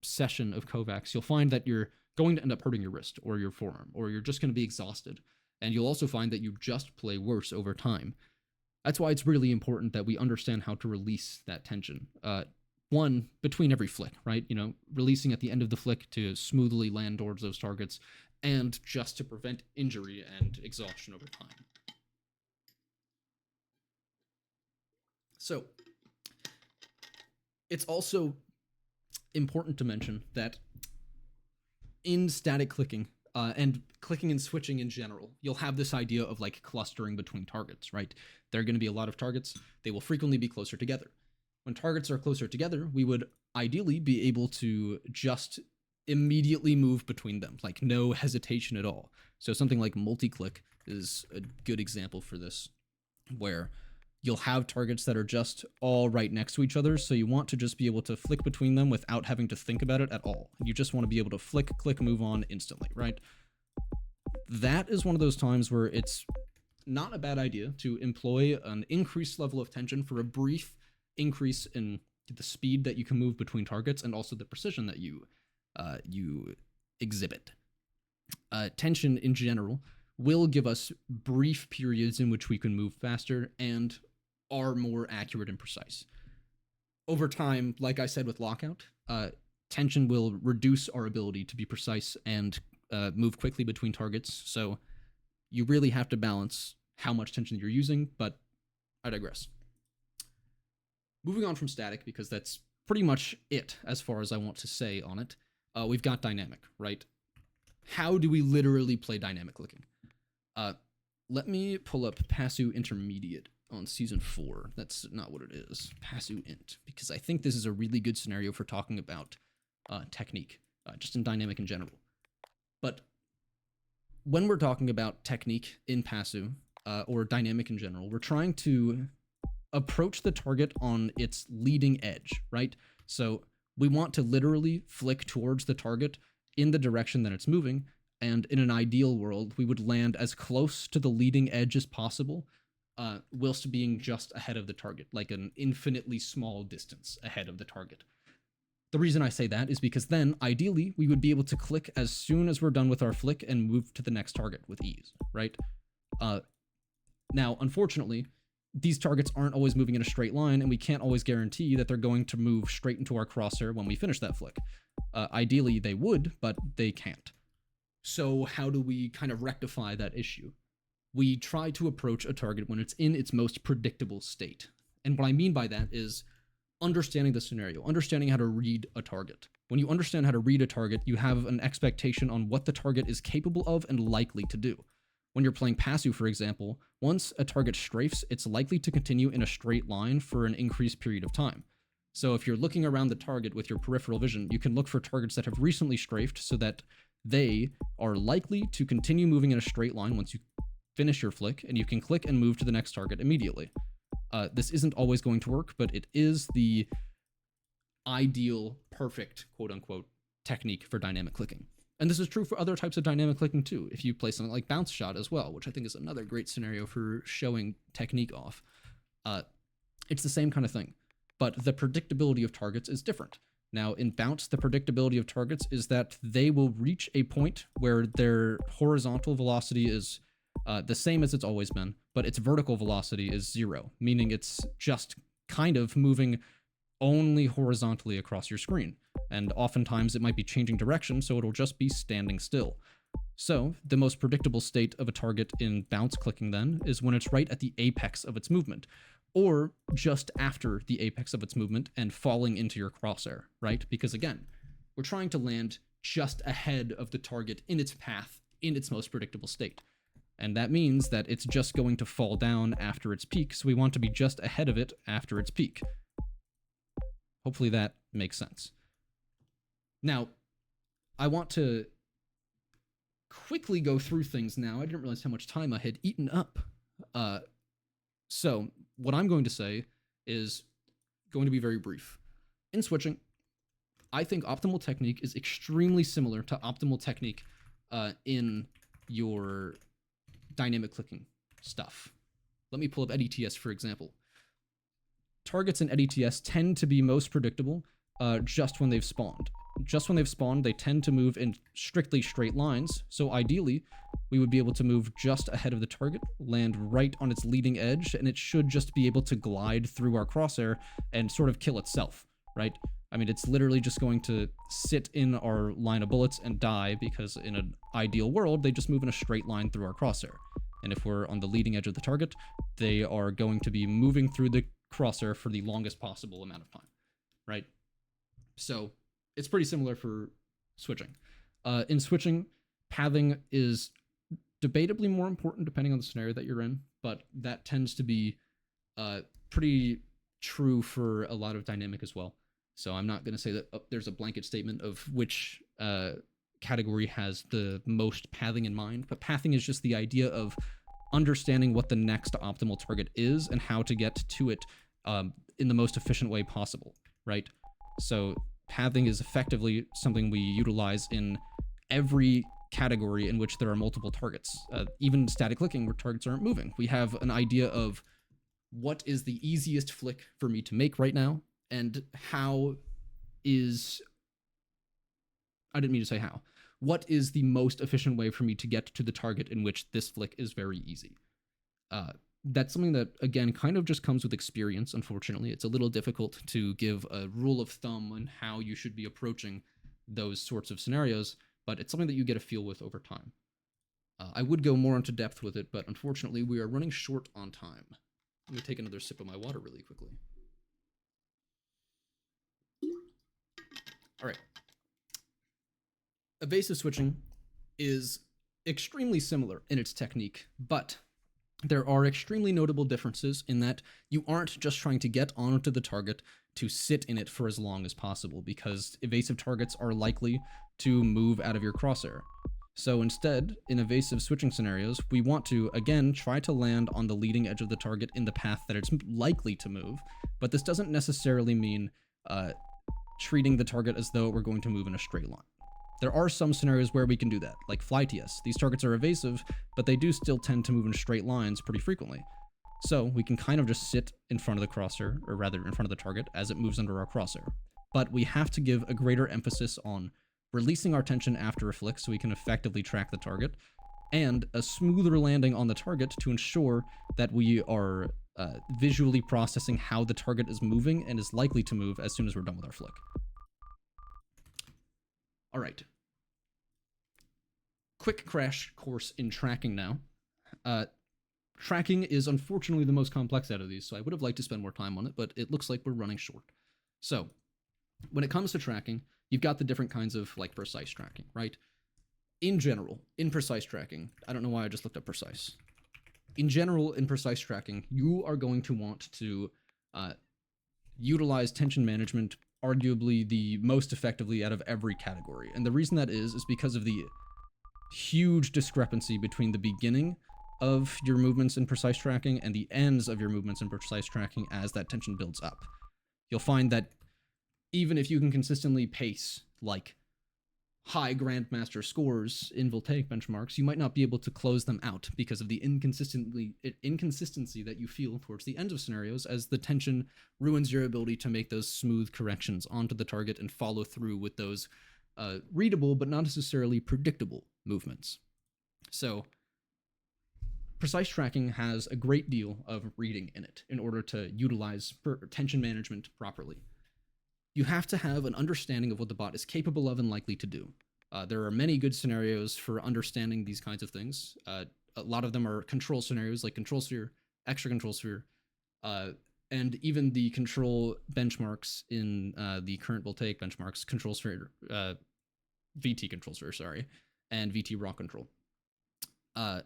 session of Kovacs, you'll find that you're going to end up hurting your wrist or your forearm, or you're just going to be exhausted. And you'll also find that you just play worse over time. That's why it's really important that we understand how to release that tension. One, between every flick, right? Releasing at the end of the flick to smoothly land towards those targets, and just to prevent injury and exhaustion over time. So, it's also important to mention that in static clicking, and clicking and switching in general, you'll have this idea of like clustering between targets, right? There are going to be a lot of targets. They will frequently be closer together. When targets are closer together, we would ideally be able to just immediately move between them, like no hesitation at all. So something like multi-click is a good example for this, where you'll have targets that are just all right next to each other, so you want to just be able to flick between them without having to think about it at all. You just want to be able to flick, click, move on instantly, right? That is one of those times where it's not a bad idea to employ an increased level of tension for a brief increase in the speed that you can move between targets and also the precision that you exhibit. Tension in general will give us brief periods in which we can move faster and are more accurate and precise. Over time, like I said with lockout, tension will reduce our ability to be precise and move quickly between targets, so you really have to balance how much tension you're using, but I digress. Moving on from static, because that's pretty much it as far as I want to say on it, we've got dynamic, right? How do we literally play dynamic clicking? Let me pull up Pasu Intermediate on Season 4. That's not what it is. Pasu Int, because I think this is a really good scenario for talking about technique, just in dynamic in general. But when we're talking about technique in Pasu, or dynamic in general, we're trying to approach the target on its leading edge, right? So we want to literally flick towards the target in the direction that it's moving, and in an ideal world, we would land as close to the leading edge as possible, whilst being just ahead of the target, like an infinitely small distance ahead of the target. The reason I say that is because then, ideally, we would be able to click as soon as we're done with our flick and move to the next target with ease, right? Now, unfortunately, these targets aren't always moving in a straight line, and we can't always guarantee that they're going to move straight into our crosshair when we finish that flick. Ideally, they would, but they can't. So how do we kind of rectify that issue? We try to approach a target when it's in its most predictable state. And what I mean by that is understanding the scenario, understanding how to read a target. When you understand how to read a target, you have an expectation on what the target is capable of and likely to do. When you're playing Pasu, for example, once a target strafes, it's likely to continue in a straight line for an increased period of time. So if you're looking around the target with your peripheral vision, you can look for targets that have recently strafed so that they are likely to continue moving in a straight line once you finish your flick, and you can click and move to the next target immediately. This isn't always going to work, but it is the ideal, perfect, quote-unquote, technique for dynamic clicking. And this is true for other types of dynamic clicking too, if you play something like Bounce Shot as well, which I think is another great scenario for showing technique off. It's the same kind of thing, but the predictability of targets is different. Now, in Bounce, the predictability of targets is that they will reach a point where their horizontal velocity is the same as it's always been, but its vertical velocity is 0, meaning it's just kind of moving only horizontally across your screen. And oftentimes it might be changing direction, so it'll just be standing still. So, the most predictable state of a target in bounce clicking then is when it's right at the apex of its movement, or just after the apex of its movement and falling into your crosshair, right? Because again, we're trying to land just ahead of the target in its path in its most predictable state. And that means that it's just going to fall down after its peak, so we want to be just ahead of it after its peak. Hopefully that makes sense. Now, I want to quickly go through things now. I didn't realize how much time I had eaten up. So what I'm going to say is going to be very brief. In switching, I think optimal technique is extremely similar to optimal technique in your dynamic clicking stuff. Let me pull up EDTS, for example. Targets in EDTS tend to be most predictable just when they've spawned. Just when they've spawned, they tend to move in strictly straight lines, so ideally, we would be able to move just ahead of the target, land right on its leading edge, and it should just be able to glide through our crosshair and sort of kill itself, right? I mean, it's literally just going to sit in our line of bullets and die, because in an ideal world, they just move in a straight line through our crosshair. And if we're on the leading edge of the target, they are going to be moving through the crosshair for the longest possible amount of time, right? So it's pretty similar for switching. In switching, pathing is debatably more important depending on the scenario that you're in, but that tends to be pretty true for a lot of dynamic as well. So I'm not going to say that there's a blanket statement of which category has the most pathing in mind, but pathing is just the idea of understanding what the next optimal target is and how to get to it in the most efficient way possible, right? So pathing is effectively something we utilize in every category in which there are multiple targets. Even static clicking where targets aren't moving. We have an idea of what is the easiest flick for me to make right now, and how is... I didn't mean to say how. What is the most efficient way for me to get to the target in which this flick is very easy? That's something that, again, kind of just comes with experience, unfortunately. It's a little difficult to give a rule of thumb on how you should be approaching those sorts of scenarios, but it's something that you get a feel with over time. I would go more into depth with it, but unfortunately, we are running short on time. Let me take another sip of my water really quickly. All right. Evasive switching is extremely similar in its technique, but there are extremely notable differences in that you aren't just trying to get onto the target to sit in it for as long as possible, because evasive targets are likely to move out of your crosshair. So instead, in evasive switching scenarios, we want to, again, try to land on the leading edge of the target in the path that it's likely to move, but this doesn't necessarily mean treating the target as though we're going to move in a straight line. There are some scenarios where we can do that, like fly TS. These targets are evasive, but they do still tend to move in straight lines pretty frequently. So we can kind of just sit in front of the crosshair, or rather in front of the target, as it moves under our crosshair. But we have to give a greater emphasis on releasing our tension after a flick so we can effectively track the target, and a smoother landing on the target to ensure that we are visually processing how the target is moving and is likely to move as soon as we're done with our flick. All right. Quick crash course in tracking now. Tracking is unfortunately the most complex out of these, so I would have liked to spend more time on it, but it looks like we're running short. So, when it comes to tracking, you've got the different kinds of, like, precise tracking, right? In general, in precise tracking, I don't know why I just looked up precise. In general, in precise tracking, you are going to want to utilize tension management arguably the most effectively out of every category. And the reason that is because of the huge discrepancy between the beginning of your movements in precise tracking and the ends of your movements in precise tracking as that tension builds up. You'll find that even if you can consistently pace, like, high Grandmaster scores in voltaic benchmarks, you might not be able to close them out because of the inconsistency that you feel towards the end of scenarios, as the tension ruins your ability to make those smooth corrections onto the target and follow through with those readable but not necessarily predictable movements. So precise tracking has a great deal of reading in it in order to utilize tension management properly. You have to have an understanding of what the bot is capable of and likely to do. There are many good scenarios for understanding these kinds of things. A lot of them are control scenarios like control sphere, extra control sphere, uh, and even the control benchmarks in the current voltaic benchmarks, control sphere, VT control sphere, sorry, and VT raw control.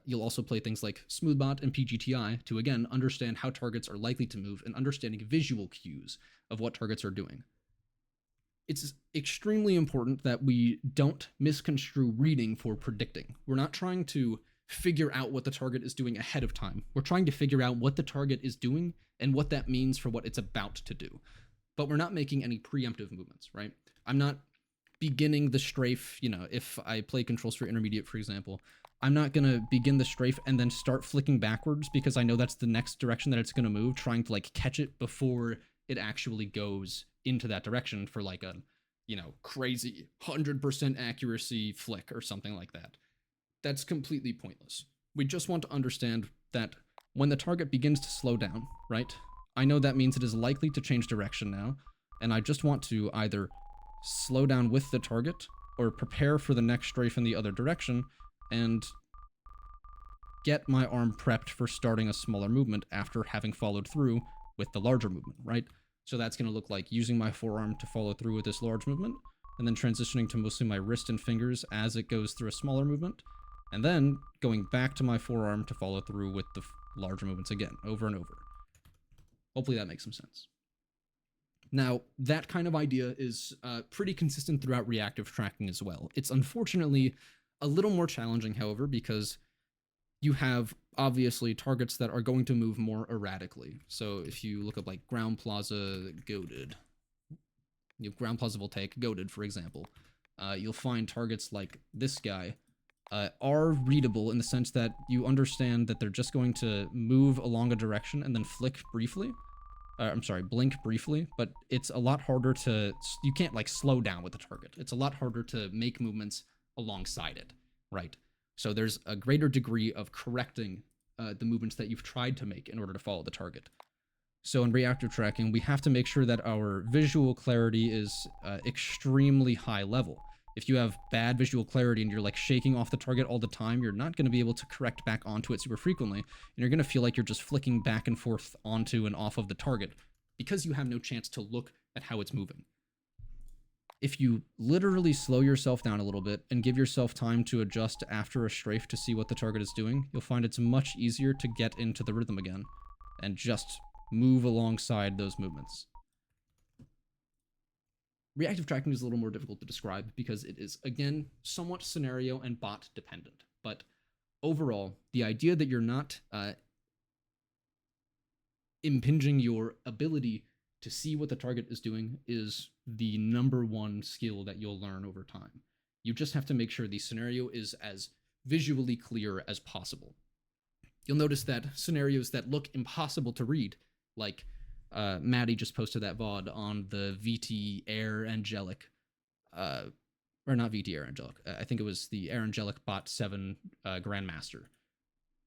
You'll also play things like Smoothbot and PGTI to, again, understand how targets are likely to move and understanding visual cues of what targets are doing. It's extremely important that we don't misconstrue reading for predicting. We're not trying to figure out what the target is doing ahead of time. We're trying to figure out what the target is doing and what that means for what it's about to do. But we're not making any preemptive movements, right? I'm not beginning the strafe, if I play control sphere intermediate, for example, I'm not going to begin the strafe and then start flicking backwards because I know that's the next direction that it's going to move, trying to catch it before it actually goes into that direction for a crazy 100% accuracy flick or something like that. That's completely pointless. We just want to understand that when the target begins to slow down, right? I know that means it is likely to change direction now, and I just want to either slow down with the target or prepare for the next strafe in the other direction and get my arm prepped for starting a smaller movement after having followed through with the larger movement, right? So that's going to look like using my forearm to follow through with this large movement, and then transitioning to mostly my wrist and fingers as it goes through a smaller movement, and then going back to my forearm to follow through with the larger movements again, over and over. Hopefully that makes some sense. Now, that kind of idea is pretty consistent throughout reactive tracking as well. It's unfortunately a little more challenging, however, because you have obviously targets that are going to move more erratically. So if you look up Ground Plaza Goaded, you have Ground Plaza Voltaic Goaded, for example, you'll find targets like this guy are readable in the sense that you understand that they're just going to move along a direction and then flick briefly. Blink briefly, but it's a lot harder to, you can't slow down with the target. It's a lot harder to make movements alongside it, right? So there's a greater degree of correcting the movements that you've tried to make in order to follow the target. So in reactive tracking, we have to make sure that our visual clarity is extremely high level. If you have bad visual clarity and you're shaking off the target all the time, you're not going to be able to correct back onto it super frequently, and you're going to feel like you're just flicking back and forth onto and off of the target because you have no chance to look at how it's moving. If you literally slow yourself down a little bit and give yourself time to adjust after a strafe to see what the target is doing, you'll find it's much easier to get into the rhythm again and just move alongside those movements. Reactive tracking is a little more difficult to describe because it is, again, somewhat scenario and bot dependent. But overall, the idea that you're not impinging your ability to see what the target is doing is the number one skill that you'll learn over time. You just have to make sure the scenario is as visually clear as possible. You'll notice that scenarios that look impossible to read, like Maddie just posted that VOD on the VT Air Angelic, or not VT Air Angelic, I think it was the Air Angelic Bot 7 Grandmaster.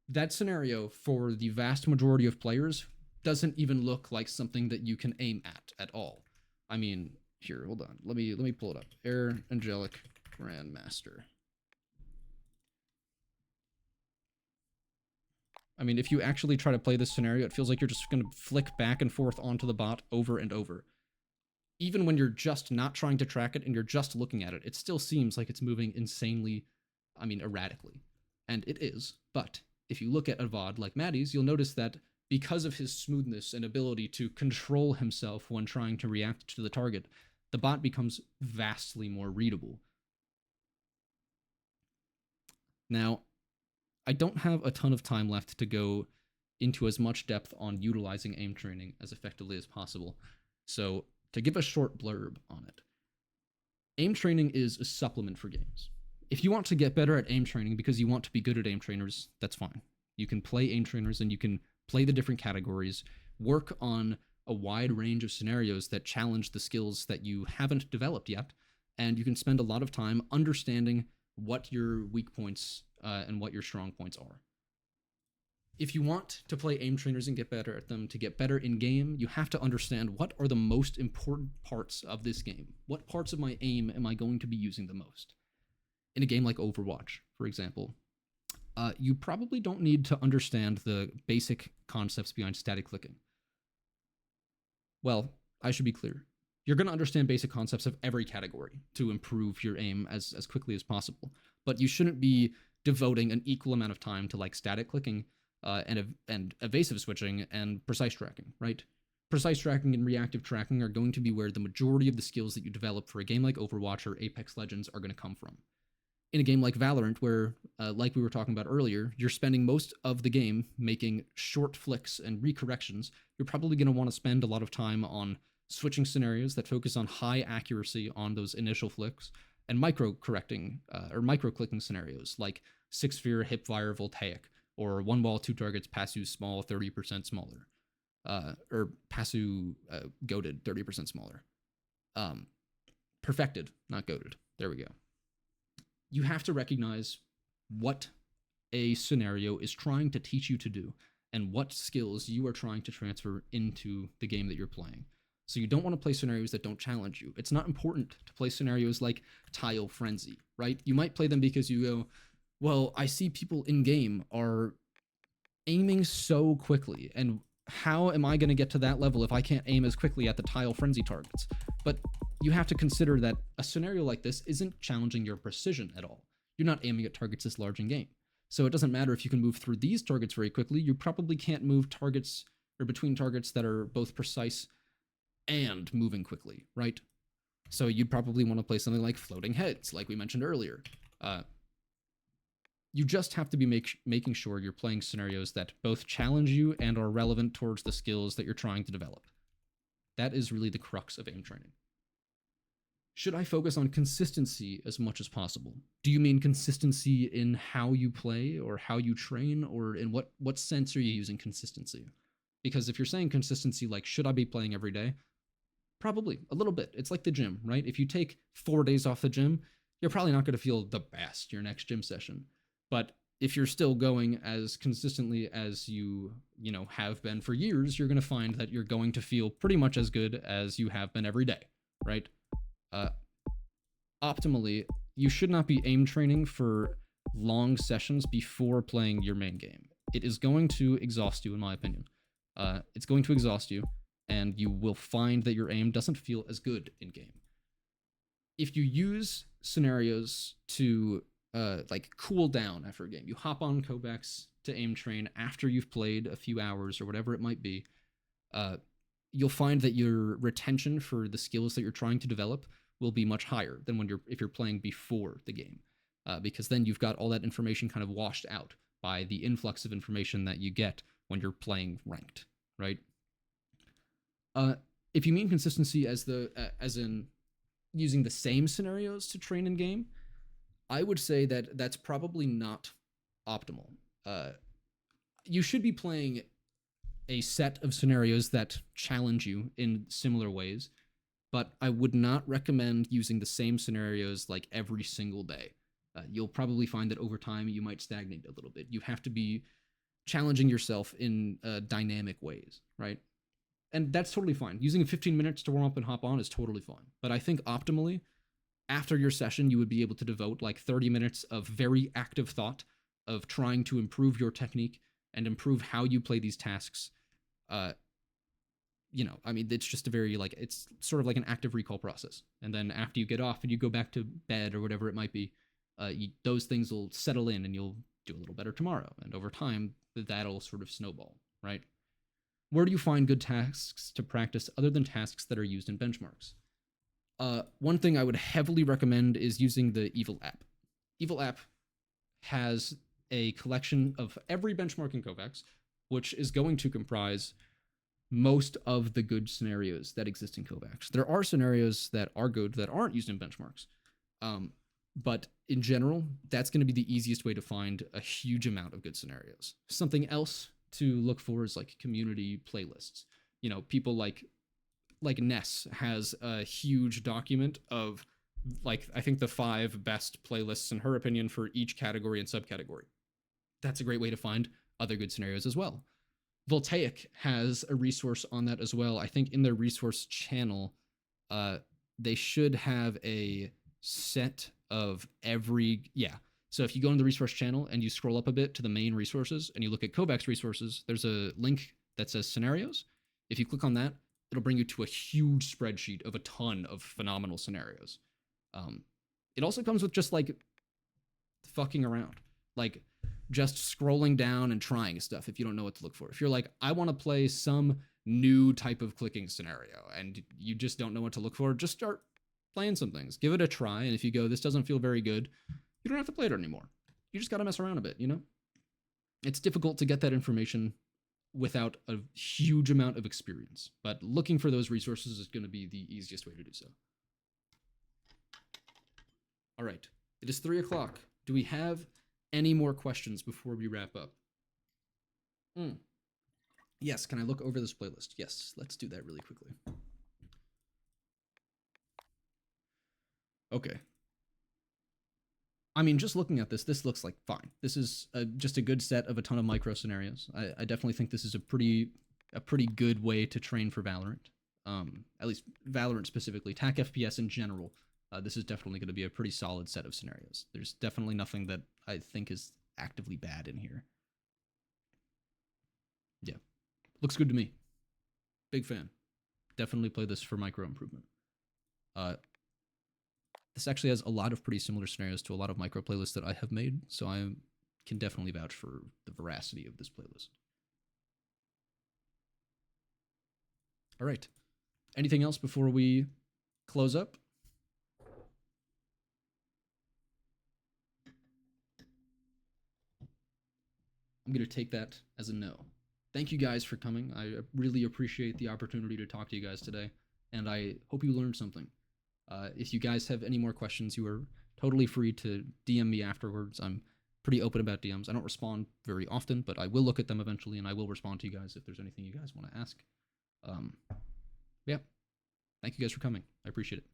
That scenario, for the vast majority of players, doesn't even look like something that you can aim at all. I mean, here, hold on, let me pull it up. Air Angelic Grandmaster. I mean, if you actually try to play this scenario, it feels like you're just going to flick back and forth onto the bot over and over. Even when you're just not trying to track it and you're just looking at it, it still seems like it's moving insanely, erratically. And it is, but if you look at a VOD like Maddie's, you'll notice that because of his smoothness and ability to control himself when trying to react to the target, the bot becomes vastly more readable. Now, I don't have a ton of time left to go into as much depth on utilizing aim training as effectively as possible. So, to give a short blurb on it, aim training is a supplement for games. If you want to get better at aim training because you want to be good at aim trainers, that's fine. You can play aim trainers and you can play the different categories, work on a wide range of scenarios that challenge the skills that you haven't developed yet, and you can spend a lot of time understanding what your weak points and what your strong points are. If you want to play aim trainers and get better at them, to get better in game, you have to understand what are the most important parts of this game. What parts of my aim am I going to be using the most? In a game like Overwatch, for example, you probably don't need to understand the basic concepts behind static clicking. Well, I should be clear. You're going to understand basic concepts of every category to improve your aim as quickly as possible, but you shouldn't be devoting an equal amount of time to like static clicking and evasive switching and precise tracking, right? Precise tracking and reactive tracking are going to be where the majority of the skills that you develop for a game like Overwatch or Apex Legends are going to come from. In a game like Valorant, where, like we were talking about earlier, you're spending most of the game making short flicks and recorrections, you're probably going to want to spend a lot of time on switching scenarios that focus on high accuracy on those initial flicks and micro correcting or micro clicking scenarios like six sphere, hipfire, voltaic, or one wall, two targets, pasu small, 30% smaller, or pasu goaded, 30% smaller. Perfected, not goaded. There we go. You have to recognize what a scenario is trying to teach you to do and what skills you are trying to transfer into the game that you're playing. So you don't want to play scenarios that don't challenge you. It's not important to play scenarios like Tile Frenzy, right? You might play them because you go, well, I see people in game are aiming so quickly, and how am I going to get to that level if I can't aim as quickly at the Tile Frenzy targets? But you have to consider that a scenario like this isn't challenging your precision at all. You're not aiming at targets this large in game. So it doesn't matter if you can move through these targets very quickly, you probably can't move targets or between targets that are both precise and moving quickly, right? So you'd probably want to play something like Floating Heads, like we mentioned earlier. You just have to be making sure you're playing scenarios that both challenge you and are relevant towards the skills that you're trying to develop. That is really the crux of aim training. Should I focus on consistency as much as possible? Do you mean consistency in how you play or how you train, or in what sense are you using consistency? Because if you're saying consistency like, should I be playing every day? Probably, a little bit. It's like the gym, right? If you take 4 days off the gym, you're probably not going to feel the best your next gym session. But if you're still going as consistently as you have been for years, you're going to find that you're going to feel pretty much as good as you have been every day, right? Optimally, you should not be aim training for long sessions before playing your main game. It is going to exhaust you, in my opinion. It's going to exhaust you, and you will find that your aim doesn't feel as good in game. If you use scenarios to like cool down after a game, you hop on Kovacs to aim train after you've played a few hours or whatever it might be, you'll find that your retention for the skills that you're trying to develop will be much higher than if you're playing before the game, because then you've got all that information kind of washed out by the influx of information that you get when you're playing ranked, right? If you mean consistency as in using the same scenarios to train in game, I would say that that's probably not optimal. You should be playing a set of scenarios that challenge you in similar ways, but I would not recommend using the same scenarios like every single day. You'll probably find that over time you might stagnate a little bit. You have to be challenging yourself in dynamic ways, right? And that's totally fine. Using 15 minutes to warm up and hop on is totally fine. But I think optimally, after your session, you would be able to devote like 30 minutes of very active thought of trying to improve your technique and improve how you play these tasks. I mean, it's just it's sort of like an active recall process. And then after you get off and you go back to bed or whatever it might be, those things will settle in and you'll do a little better tomorrow. And over time, that'll sort of snowball, right? Where do you find good tasks to practice other than tasks that are used in benchmarks? One thing I would heavily recommend is using the Evil app. Evil app has a collection of every benchmark in Kovacs, which is going to comprise most of the good scenarios that exist in Kovacs. There are scenarios that are good that aren't used in benchmarks. But in general, that's going to be the easiest way to find a huge amount of good scenarios. Something else to look for is like community playlists. People like Ness has a huge document of I think the 5 best playlists in her opinion for each category and subcategory. That's a great way to find other good scenarios as well. Voltaic has a resource on that as well. I think in their resource channel, they should have a set of every, yeah. So if you go into the resource channel and you scroll up a bit to the main resources and you look at Kovacs resources, there's a link that says scenarios. If you click on that, it'll bring you to a huge spreadsheet of a ton of phenomenal scenarios. It also comes with just like fucking around, like just scrolling down and trying stuff if you don't know what to look for. If you're like, I want to play some new type of clicking scenario and you just don't know what to look for, just start playing some things. Give it a try, and if you go, this doesn't feel very good, you don't have to play it anymore. You just got to mess around a bit, you know? It's difficult to get that information without a huge amount of experience, but looking for those resources is going to be the easiest way to do so. All right, it is 3 o'clock. Do we have any more questions before we wrap up? Yes, can I look over this playlist? Yes, let's do that really quickly. Okay. I mean, just looking at this, this looks like fine. This is just a good set of a ton of micro scenarios. I definitely think this is a pretty good way to train for Valorant. At least Valorant specifically, TAC FPS in general. This is definitely going to be a pretty solid set of scenarios. There's definitely nothing that I think is actively bad in here. Yeah, looks good to me. Big fan. Definitely play this for micro improvement. This actually has a lot of pretty similar scenarios to a lot of micro playlists that I have made, so I can definitely vouch for the veracity of this playlist. All right. Anything else before we close up? I'm going to take that as a no. Thank you guys for coming. I really appreciate the opportunity to talk to you guys today, and I hope you learned something. If you guys have any more questions, you are totally free to DM me afterwards. I'm pretty open about DMs. I don't respond very often, but I will look at them eventually, and I will respond to you guys if there's anything you guys want to ask. Yeah. Thank you guys for coming. I appreciate it.